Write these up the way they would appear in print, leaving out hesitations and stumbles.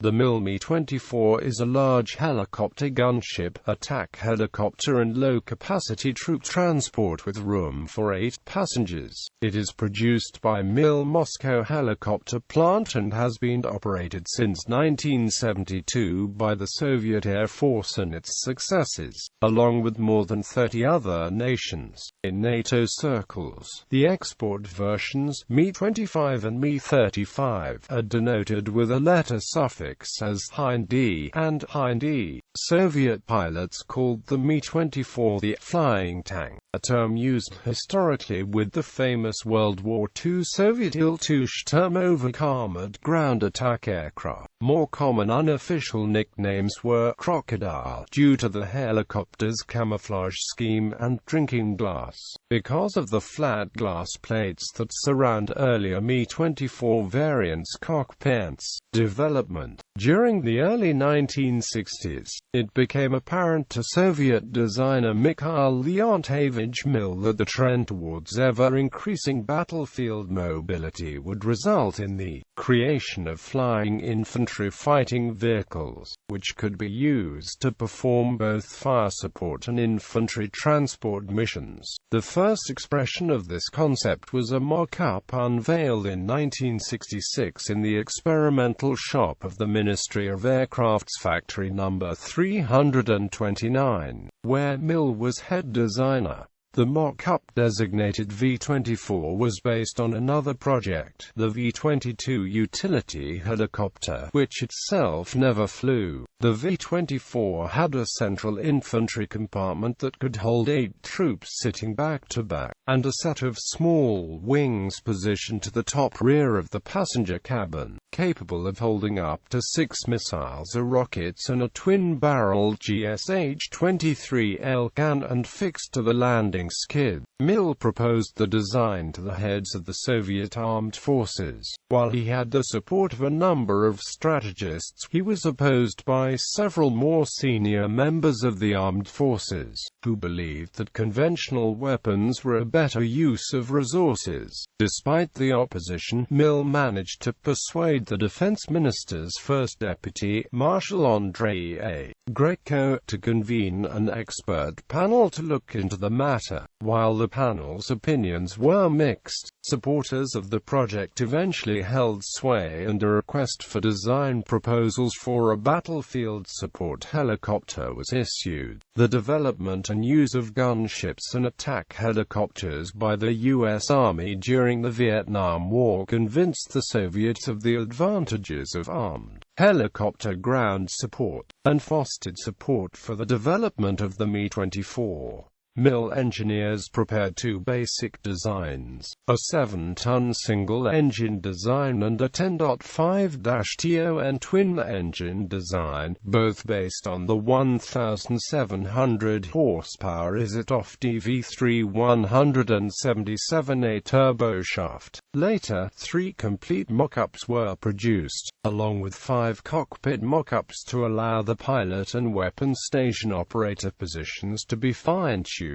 The Mi-24 is a large helicopter gunship, attack helicopter and low-capacity troop transport with room for 8 passengers. It is produced by MIL Moscow Helicopter Plant and has been operated since 1972 by the Soviet Air Force and its successors, along with more than 30 other nations. In NATO circles, the export versions, Mi-25 and Mi-35, are denoted with a letter suffix as Hind D and Hind E. Soviet pilots called the Mi-24 the flying tank, a term used historically with the famous World War II Soviet Il-2 Shturmovik armored ground attack aircraft. More common unofficial nicknames were Crocodile, due to the helicopter's camouflage scheme, and Drinking Glass, because of the flat glass plates that surround earlier Mi-24 variants' cockpits. Development. During the early 1960s, it became apparent to Soviet designer Mikhail Leontievich Mil that the trend towards ever-increasing battlefield mobility would result in the creation of flying infantry fighting vehicles, which could be used to perform both fire support and infantry transport missions. The first expression of this concept was a mock-up unveiled in 1966 in the experimental shop of the Ministry of Aircraft's Factory No. 329, where Mil was head designer. The mock-up designated V-24 was based on another project, the V-22 utility helicopter, which itself never flew. The V-24 had a central infantry compartment that could hold 8 troops sitting back-to-back, and a set of small wings positioned to the top rear of the passenger cabin, capable of holding up to 6 missiles or rockets and a twin-barreled GSH-23L gun and fixed to the landing skid. Mil proposed the design to the heads of the Soviet armed forces. While he had the support of a number of strategists, he was opposed by several more senior members of the armed forces, who believed that conventional weapons were a better use of resources. Despite the opposition, Mil managed to persuade the defense minister's first deputy, Marshal Andrei A. Greco, to convene an expert panel to look into the matter. While the panel's opinions were mixed, supporters of the project eventually held sway and a request for design proposals for a battlefield support helicopter was issued. The development and use of gunships and attack helicopters by the U.S. Army during the Vietnam War convinced the Soviets of the advantages of armed helicopter ground support, and fostered support for the development of the Mi-24. Mil engineers prepared 2 basic designs, a 7-ton single-engine design and a 10.5-TON twin-engine design, both based on the 1,700 horsepower Izotov DV3 177A turboshaft. Later, 3 complete mock-ups were produced, along with 5 cockpit mock-ups to allow the pilot and weapon station operator positions to be fine-tuned.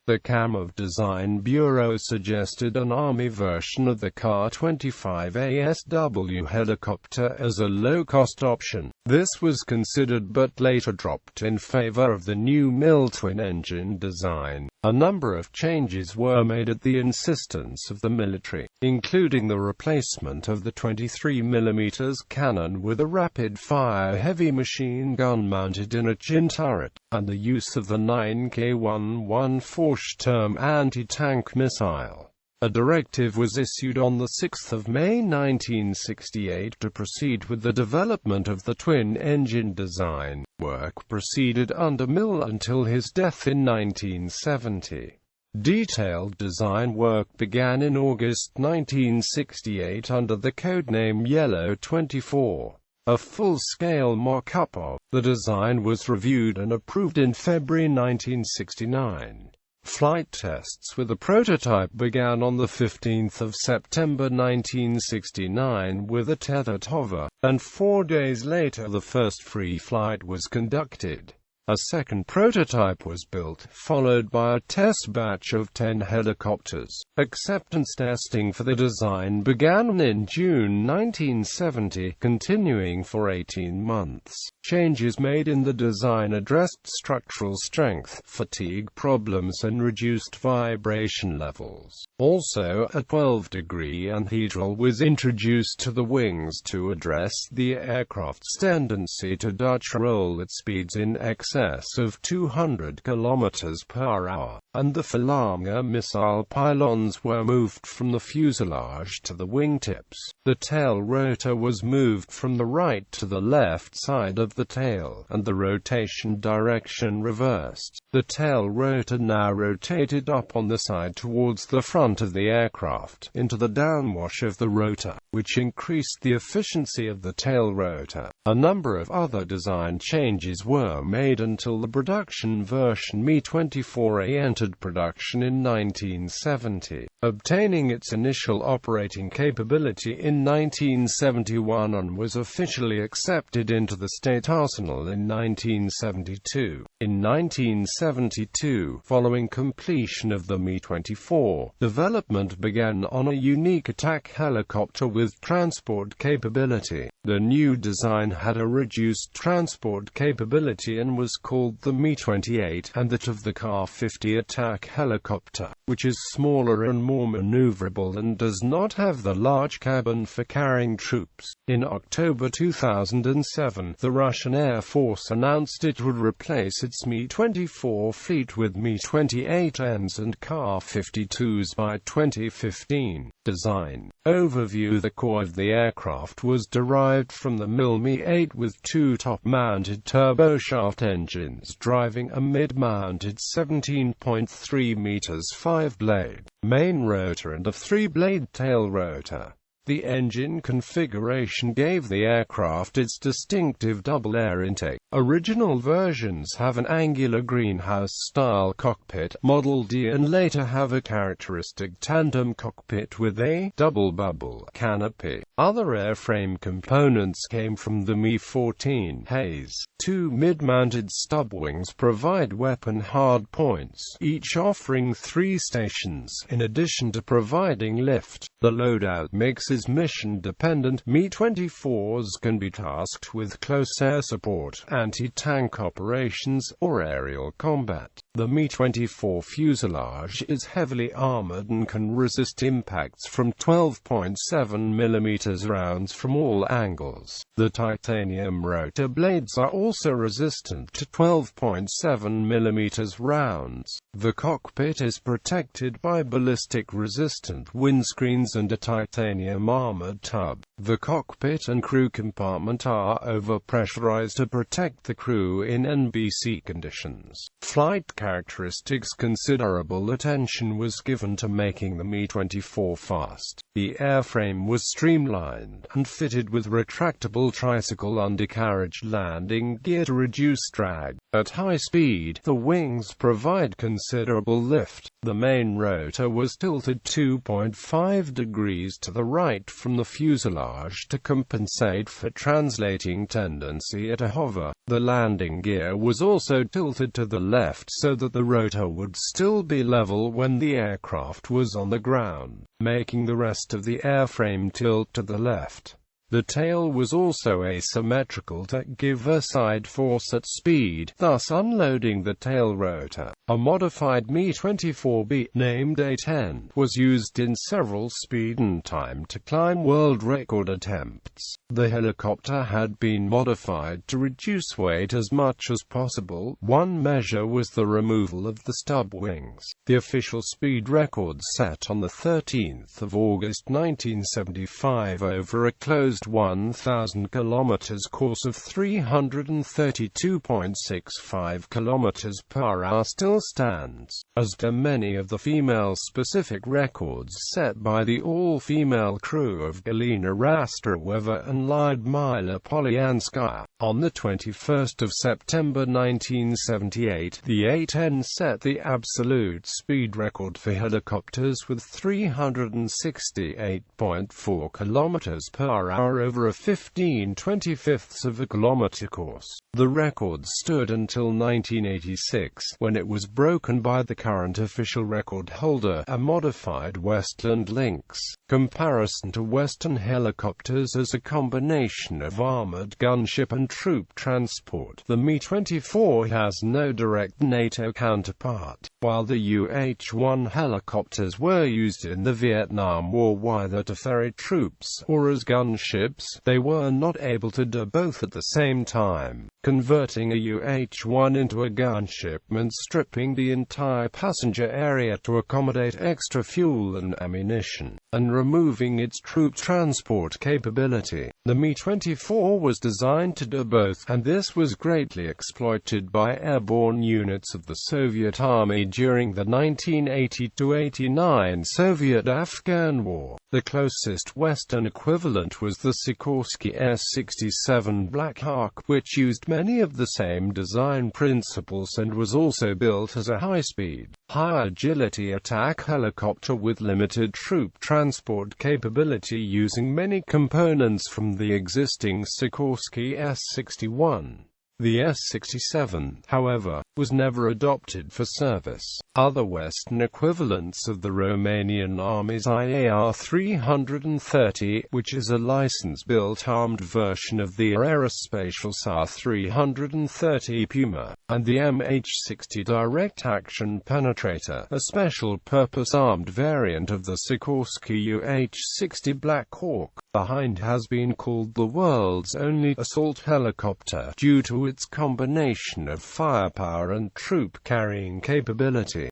The CAMOV Design Bureau suggested an Army version of the Ka-25ASW helicopter as a low-cost option. This was considered but later dropped in favor of the new MIL twin-engine design. A number of changes were made at the insistence of the military, including the replacement of the 23mm cannon with a rapid-fire heavy machine gun mounted in a chin turret, and the use of the 9K-114 Shturm anti-tank missile. A directive was issued on 6 May 1968 to proceed with the development of the twin-engine design. Work proceeded under Mil until his death in 1970. Detailed design work began in August 1968 under the codename Yellow 24. A full-scale mock-up of the design was reviewed and approved in February 1969. Flight tests with a prototype began on 15 September 1969 with a tethered hover, and 4 days later the first free flight was conducted. A second prototype was built, followed by a test batch of 10 helicopters. Acceptance testing for the design began in June 1970, continuing for 18 months. Changes made in the design addressed structural strength, fatigue problems and reduced vibration levels. Also, a 12-degree anhedral was introduced to the wings to address the aircraft's tendency to Dutch roll at speeds in excess of 200 km per hour, and the phalange missile pylons were moved from the fuselage to the wingtips. The tail rotor was moved from the right to the left side of the tail, and the rotation direction reversed. The tail rotor now rotated up on the side towards the front of the aircraft, into the downwash of the rotor, which increased the efficiency of the tail rotor. A number of other design changes were made until the production version Mi-24 entered production in 1970, obtaining its initial operating capability in 1971 and was officially accepted into the state arsenal in 1972. In 1972, following completion of the Mi-24, development began on a unique attack helicopter with transport capability. The new design had a reduced transport capability and was called the Mi-28, and that of the Ka-50 attack helicopter, which is smaller and more maneuverable and does not have the large cabin for carrying troops. In October 2007, the Russian Air Force announced it would replace its Mi-24 fleet with Mi-28Ms and Ka-52s by 2015. Design overview. The core of the aircraft was derived from the Mi-8 with two top-mounted turboshaft engines driving a mid-mounted 17.3 meters 5-blade main rotor and a 3-blade tail rotor. The engine configuration gave the aircraft its distinctive double air intake. Original versions have an angular greenhouse-style cockpit, Model D, and later have a characteristic tandem cockpit with a double bubble canopy. Other airframe components came from the Mi-14 Hayes. Two mid-mounted stub wings provide weapon hardpoints, each offering 3 stations, in addition to providing lift. The loadout mix is mission-dependent. Mi-24s can be tasked with close air support, anti-tank operations, or aerial combat. The Mi-24 fuselage is heavily armored and can resist impacts from 12.7 mm rounds from all angles. The titanium rotor blades are also resistant to 12.7 mm rounds. The cockpit is protected by ballistic-resistant windscreens and a titanium armored tub. The cockpit and crew compartment are overpressurized to protect the crew in NBC conditions. Flight characteristics. Considerable attention was given to making the Mi-24 fast. The airframe was streamlined and fitted with retractable tricycle undercarriage landing gear to reduce drag. At high speed, the wings provide considerable lift. The main rotor was tilted 2.5 degrees to the right from the fuselage to compensate for translating tendency at a hover. The landing gear was also tilted to the left so that the rotor would still be level when the aircraft was on the ground, making the rest of the airframe tilt to the left. The tail was also asymmetrical to give a side force at speed, thus unloading the tail rotor. A modified Mi-24B, named A-10, was used in several speed and time to climb world record attempts. The helicopter had been modified to reduce weight as much as possible. One measure was the removal of the stub wings. The official speed record set on the 13th of August 1975 over a closed 1,000 km course of 332.65 km per hour still stands, as do many of the female-specific records set by the all-female crew of Galina Rastroweva and Lyudmila Polyanskaya. On the 21st of September 1978, the A-10 set the absolute speed record for helicopters with 368.4 km per hour firepower over a 15/25 of a kilometer course. The record stood until 1986, when it was broken by the current official record holder, a modified Westland Lynx. Comparison to Western helicopters as a combination of armored gunship and troop transport. The Mi-24 has no direct NATO counterpart. While the UH-1 helicopters were used in the Vietnam War either to ferry troops or as gunships, they were not able to do both at the same time. Converting a UH-1 into a gunship meant stripping the entire passenger area to accommodate extra fuel and ammunition, and removing its troop transport capability. The Mi-24 was designed to do both, and this was greatly exploited by airborne units of the Soviet Army during the 1980–89 Soviet-Afghan War. The closest Western equivalent was the Sikorsky S-67 Black Hawk, which used many of the same design principles and was also built as a high-speed, high-agility attack helicopter with limited troop transport capability, using many components from the existing Sikorsky S-61. The S-67, however, was never adopted for service. Other Western equivalents of the Romanian Army's IAR-330, which is a license-built armed version of the aerospatial SA-330 Puma, and the MH-60 Direct Action Penetrator, a special-purpose armed variant of the Sikorsky UH-60 Black Hawk. The Hind has been called the world's only assault helicopter due to its combination of firepower and troop-carrying capability.